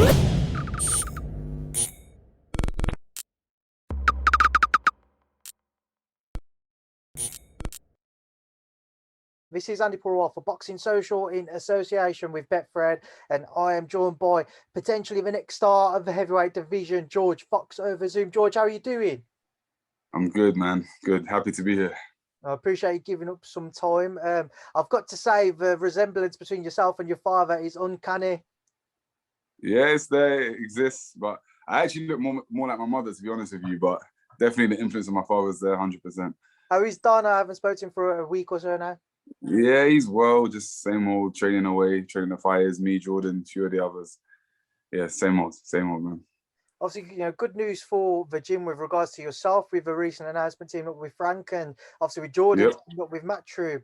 This is Andy Purewal for Boxing Social in association with Betfred, and I am joined by potentially the next star of the heavyweight division, George Fox over Zoom. George, how are you doing? I'm good, man. Good. Happy to be here. I appreciate you giving up some time. I've got to say the resemblance between yourself and your father is uncanny. Yeah, it's there. It exists. But I actually look more like my mother, to be honest with you. But definitely the influence of my father is there 100%. How is Don? I haven't spoken to him for a week or so now. Yeah, he's well. Just same old, training away, training the fighters, me, Jordan, a few of the others. Yeah, same old, man. Obviously, good news for the gym with regards to yourself with a recent announcement teaming up with Frank and obviously with Jordan Yep. teaming up with Matchroom.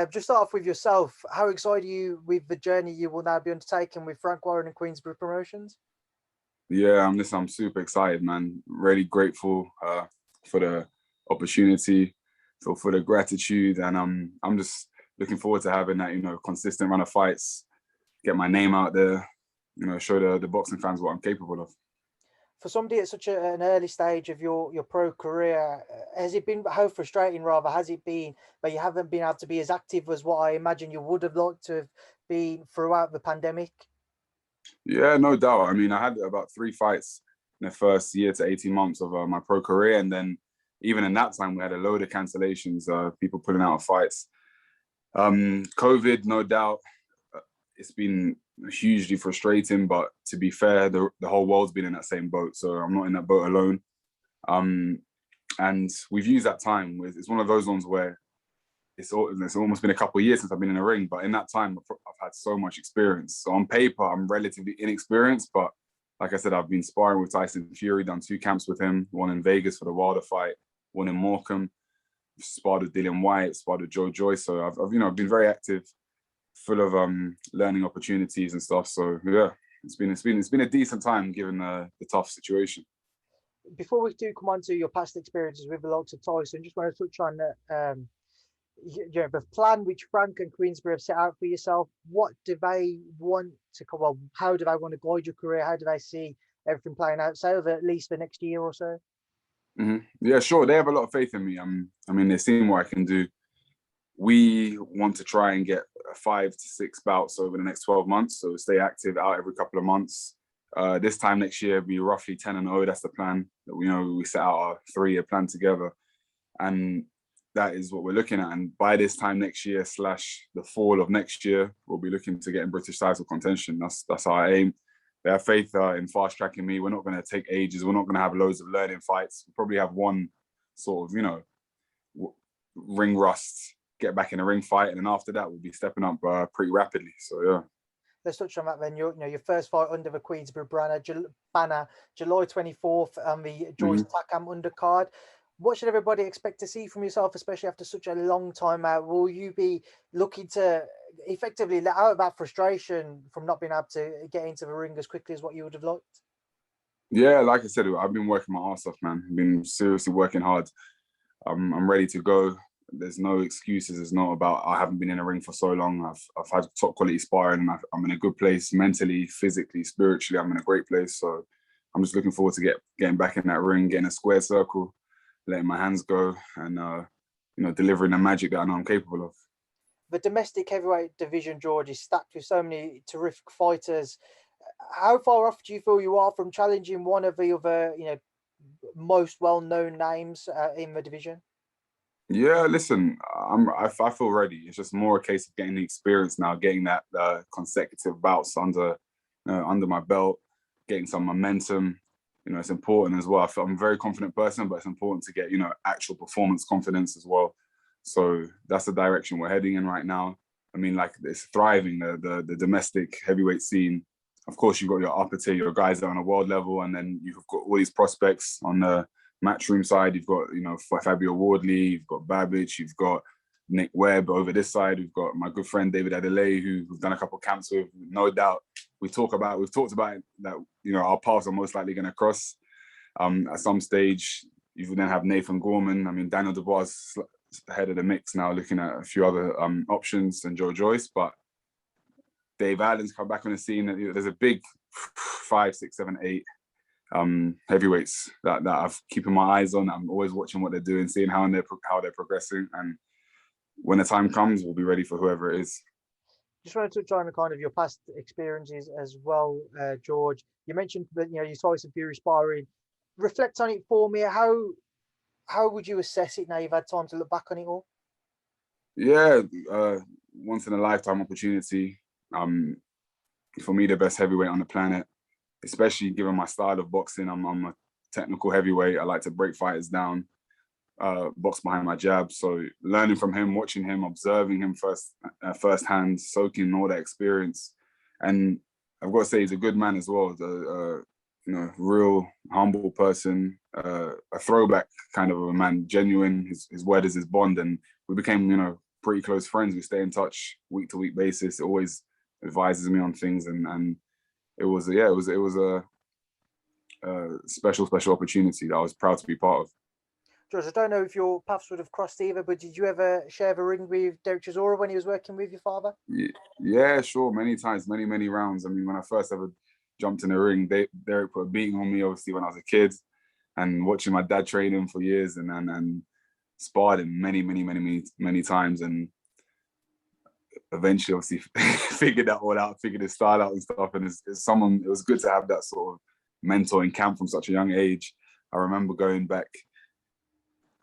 Just start off with yourself. How excited are you with the journey you will now be undertaking with Frank Warren and Queensbury Promotions? Yeah, I'm super excited, man. Really grateful for the opportunity, for the gratitude, and I'm just looking forward to having that, consistent run of fights, get my name out there, show the boxing fans what I'm capable of. For somebody at such an early stage of your pro career, has it been, how frustrating rather, has it been that you haven't been able to be as active as what I imagine you would have liked to have been throughout the pandemic? Yeah, no doubt. I mean, I had about 3 fights in the first year to 18 months of my pro career. And then even in that time, we had a load of cancellations, people pulling out of fights. COVID, no doubt, it's been hugely frustrating, but to be fair, the whole world's been in that same boat. So I'm not in that boat alone. And we've used that time. It's one of those ones where it's almost been a couple of years since I've been in a ring, but in that time, I've had so much experience. So on paper, I'm relatively inexperienced, but like I said, I've been sparring with Tyson Fury, done 2 camps with him, one in Vegas for the Wilder fight, one in Morecambe, sparred with Dillian White, sparred with Joe Joyce. So I've been very active, full of learning opportunities and stuff. So yeah, it's been a decent time given the tough situation. Before we do come on to your past experiences with the likes of Tyson, just want to touch on the plan which Frank and Queensbury have set out for yourself. What do they want to come on? How do they want to guide your career? How do they see everything playing out, say over at least the next year or so? Mm-hmm. Yeah, sure. They have a lot of faith in me. I mean, they've seen what I can do. We want to try and get 5 to 6 bouts over the next 12 months. So stay active, out every couple of months. This time next year, be roughly 10-0. That's the plan. We set out our 3-year plan together, and that is what we're looking at. And by this time next year / the fall of next year, we'll be looking to get in British title contention. That's our aim. They have faith in fast tracking me. We're not going to take ages. We're not going to have loads of learning fights. We'll probably have one sort of, ring rust, get back in a ring fight, and then after that, we'll be stepping up pretty rapidly. So yeah. Let's touch on that then. Your first fight under the Queensbury banner, July 24th, on the Joyce Takam undercard. What should everybody expect to see from yourself, especially after such a long time out? Will you be looking to effectively let out that frustration from not being able to get into the ring as quickly as what you would have liked? Yeah, like I said, I've been working my ass off, man. I've been seriously working hard. I'm ready to go. There's no excuses. It's not about I haven't been in a ring for so long. I've had top quality sparring, and I'm in a good place mentally, physically, spiritually. I'm in a great place. So I'm just looking forward to getting back in that ring, getting a square circle, letting my hands go, and delivering the magic that I know I'm capable of. The domestic heavyweight division, George, is stacked with so many terrific fighters. How far off do you feel you are from challenging one of the other, most well-known names in the division? Yeah, listen, I feel ready. It's just more a case of getting the experience now, getting that consecutive bouts under my belt, getting some momentum. It's important as well. I'm a very confident person, but it's important to get, actual performance confidence as well. So that's the direction we're heading in right now. I mean, like, it's thriving, the domestic heavyweight scene. Of course, you've got your upper tier, your guys that are on a world level, and then you've got all these prospects on the Matchroom side. You've got, Fabio Wardley, you've got Babbage, you've got Nick Webb. Over this side, we've got my good friend David Adeleye, who we've done a couple of camps with. No doubt, we've talked about it, that our paths are most likely going to cross at some stage. You then have Nathan Gorman. I mean, Daniel Dubois is ahead of the mix now, looking at a few other options, and Joe Joyce. But Dave Allen's come back on the scene. There's a big 5, 6, 7, 8 heavyweights that I've keeping my eyes on. I'm always watching what they're doing, seeing how they're progressing, and when the time comes, we'll be ready for whoever it is. Just want to touch on kind of your past experiences as well, George. You mentioned that your Tyson Fury sparring. Reflect on it for me. How would you assess it now you've had time to look back on it all? Yeah, once in a lifetime opportunity. For me, the best heavyweight on the planet, especially given my style of boxing. I'm a technical heavyweight. I like to break fighters down, box behind my jab. So learning from him, watching him, observing him firsthand, soaking all that experience. And I've got to say, he's a good man as well. Real humble person, a throwback kind of a man, genuine. His word is his bond, and we became, pretty close friends. We stay in touch week to week basis. It always advises me on things, and it was a special opportunity that I was proud to be part of. George, I don't know if your paths would have crossed either, but did you ever share the ring with Derek Chisora when he was working with your father? Yeah, sure. Many times, many rounds. I mean, when I first ever jumped in the ring, Derek put a beating on me, obviously, when I was a kid, and watching my dad train him for years, and sparred him many times, and eventually, obviously, figured that all out, figured his style out and stuff. And it was good to have that sort of mentor in camp from such a young age. I remember going back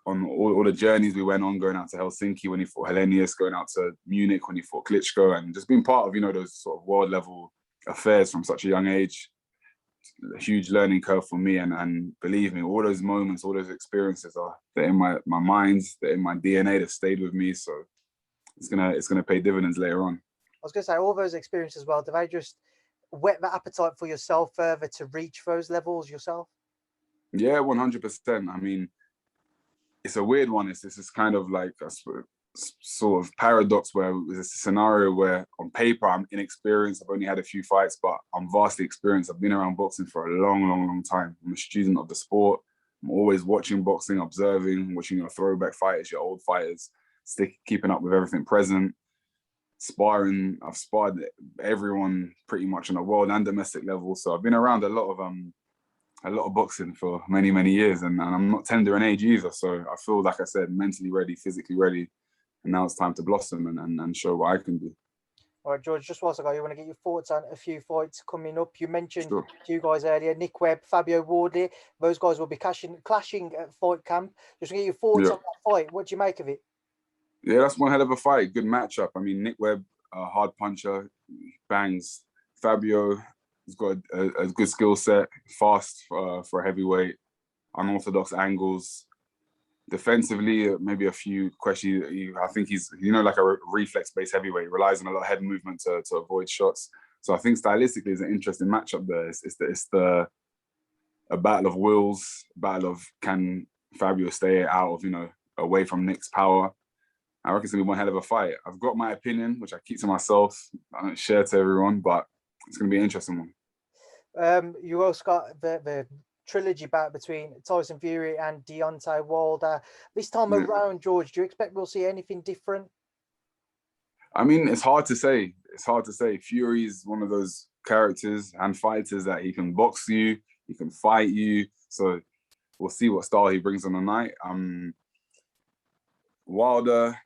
on all the journeys we went on, going out to Helsinki when he fought Helenius, going out to Munich when he fought Klitschko, and just being part of, those sort of world level affairs from such a young age. A huge learning curve for me, and believe me, all those moments, all those experiences they're in my mind, they're in my DNA, they've stayed with me. So it's gonna pay dividends later on. I was gonna say, all those experiences as well, do they just whet the appetite for yourself further to reach those levels yourself? Yeah, 100%. I mean, it's a weird one. This is kind of like a sort of paradox where it's a scenario where on paper I'm inexperienced. I've only had a few fights, but I'm vastly experienced. I've been around boxing for a long time. I'm a student of the sport. I'm always watching boxing, observing, watching your throwback fighters, your old fighters, keeping up with everything present. Sparring, I've sparred everyone pretty much on a world and domestic level. So I've been around a lot of boxing for many years, and I'm not tender in age either. So I feel, like I said, mentally ready, physically ready, and now it's time to blossom and show what I can do. All right, George, just whilst I go, you want to get your thoughts on a few fights coming up. You mentioned Sure. two guys earlier, Nick Webb, Fabio Wardley. Those guys will be clashing at Fight Camp. Just to get your thoughts on that fight. What do you make of it? Yeah, that's one hell of a fight. Good matchup. I mean, Nick Webb, a hard puncher, bangs. Fabio has got a good skill set, fast for a heavyweight, unorthodox angles. Defensively, maybe a few questions. I think he's, like a reflex-based heavyweight. He relies on a lot of head movement to avoid shots. So I think stylistically, it's an interesting matchup there. It's a battle of wills, battle of can Fabio stay out of, away from Nick's power. I reckon it's going to be one hell of a fight. I've got my opinion, which I keep to myself. I don't share to everyone, but it's going to be an interesting one. You also got the trilogy bout between Tyson Fury and Deontay Wilder. This time around, George, do you expect we'll see anything different? I mean, it's hard to say. Fury is one of those characters and fighters that he can box you, he can fight you. So we'll see what style he brings on the night. Wilder,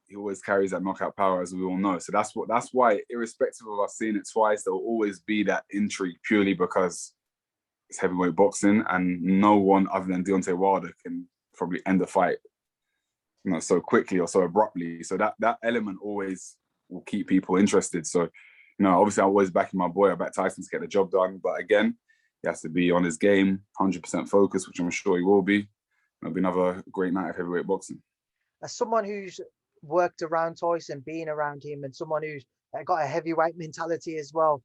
he always carries that knockout power, as we all know. So that's why, irrespective of us seeing it twice, there will always be that intrigue, purely because it's heavyweight boxing, and no one other than Deontay Wilder can probably end the fight, so quickly or so abruptly. So that element always will keep people interested. So, obviously I'm always backing my boy. I back Tyson to get the job done, but again, he has to be on his game, 100% focused, which I'm sure he will be. It'll be another great night of heavyweight boxing. As someone who's worked around Tyson, being around him, and someone who's got a heavyweight mentality as well,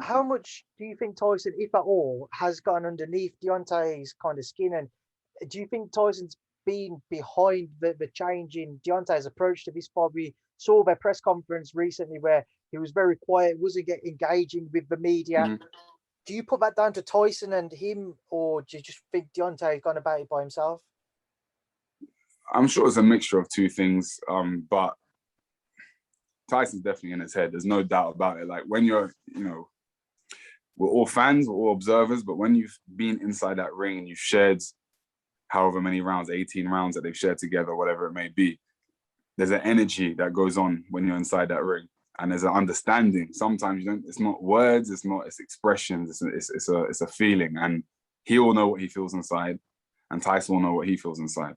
how much do you think Tyson, if at all, has gotten underneath Deontay's kind of skin? And do you think Tyson's been behind the change in Deontay's approach to this fight? We saw their press conference recently where he was very quiet, wasn't engaging with the media. Mm-hmm. Do you put that down to Tyson and him, or do you just think Deontay's gone about it by himself? I'm sure it's a mixture of two things, but Tyson's definitely in his head. There's no doubt about it. Like when you're, we're all fans, we're all observers, but when you've been inside that ring and you've shared however many rounds, 18 rounds that they've shared together, whatever it may be, there's an energy that goes on when you're inside that ring. And there's an understanding. Sometimes you don't, it's not words, it's expressions, it's a feeling. And he will know what he feels inside, and Tyson will know what he feels inside.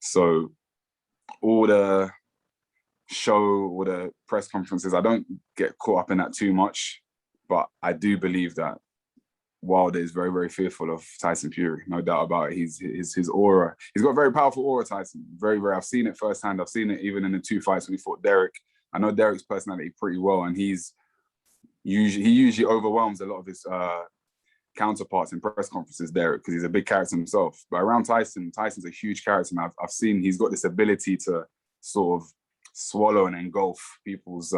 So all the show, all the press conferences, I don't get caught up in that too much, but I do believe that Wilder is very, very fearful of Tyson Fury, no doubt about it. His aura, he's got a very powerful aura, Tyson. Very, very. I've seen it firsthand. I've seen it even in the 2 fights when he fought Derek. I know Derek's personality pretty well, and he usually overwhelms a lot of his counterparts in press conferences, Derek, because he's a big character himself. But around Tyson, Tyson's a huge character, and I've seen he's got this ability to sort of swallow and engulf people's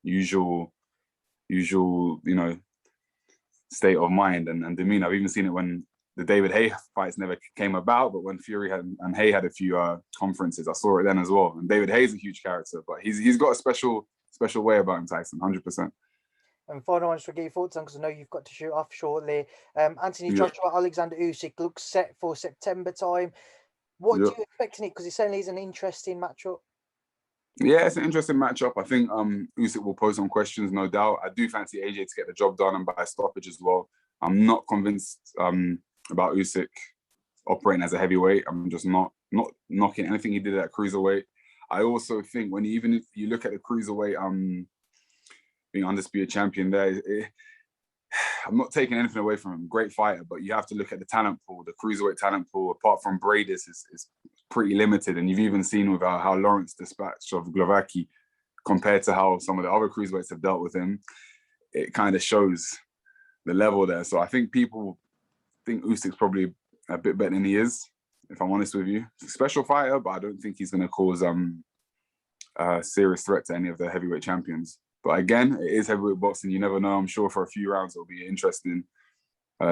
usual, state of mind and demeanor. I've even seen it when the David Haye fights never came about, but when Fury and Haye had a few conferences, I saw it then as well. And David Haye's a huge character, but he's got a special way about him, Tyson, 100%. And final one, just to get your thoughts on, because I know you've got to shoot off shortly. Anthony Joshua, Alexander Usyk looks set for September time. What do you expect in it? Because it certainly is an interesting matchup. Yeah, it's an interesting matchup. I think Usyk will pose some questions, no doubt. I do fancy AJ to get the job done and by a stoppage as well. I'm not convinced about Usyk operating as a heavyweight. I'm just not knocking anything he did at cruiserweight. I also think even if you look at the cruiserweight being undisputed champion there, I'm not taking anything away from him. Great fighter, but you have to look at the talent pool, the cruiserweight talent pool. Apart from Bradis, is pretty limited, and you've even seen with how Lawrence dispatched of Glovacki compared to how some of the other cruiserweights have dealt with him. It kind of shows the level there. So I think people think Usyk's probably a bit better than he is, if I'm honest with you. He's a special fighter, but I don't think he's going to cause a serious threat to any of the heavyweight champions. But again, it is heavyweight boxing. You never know. I'm sure for a few rounds it'll be interesting.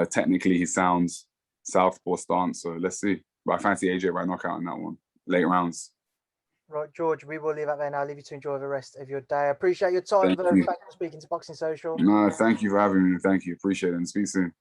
Technically, he sounds southpaw stance, so let's see. But I fancy AJ by knockout in that one, late rounds. Right, George, we will leave that there now. I'll leave you to enjoy the rest of your day. I appreciate your time. Thank you for speaking to Boxing Social. No, thank you for having me. Thank you. Appreciate it. And speak soon.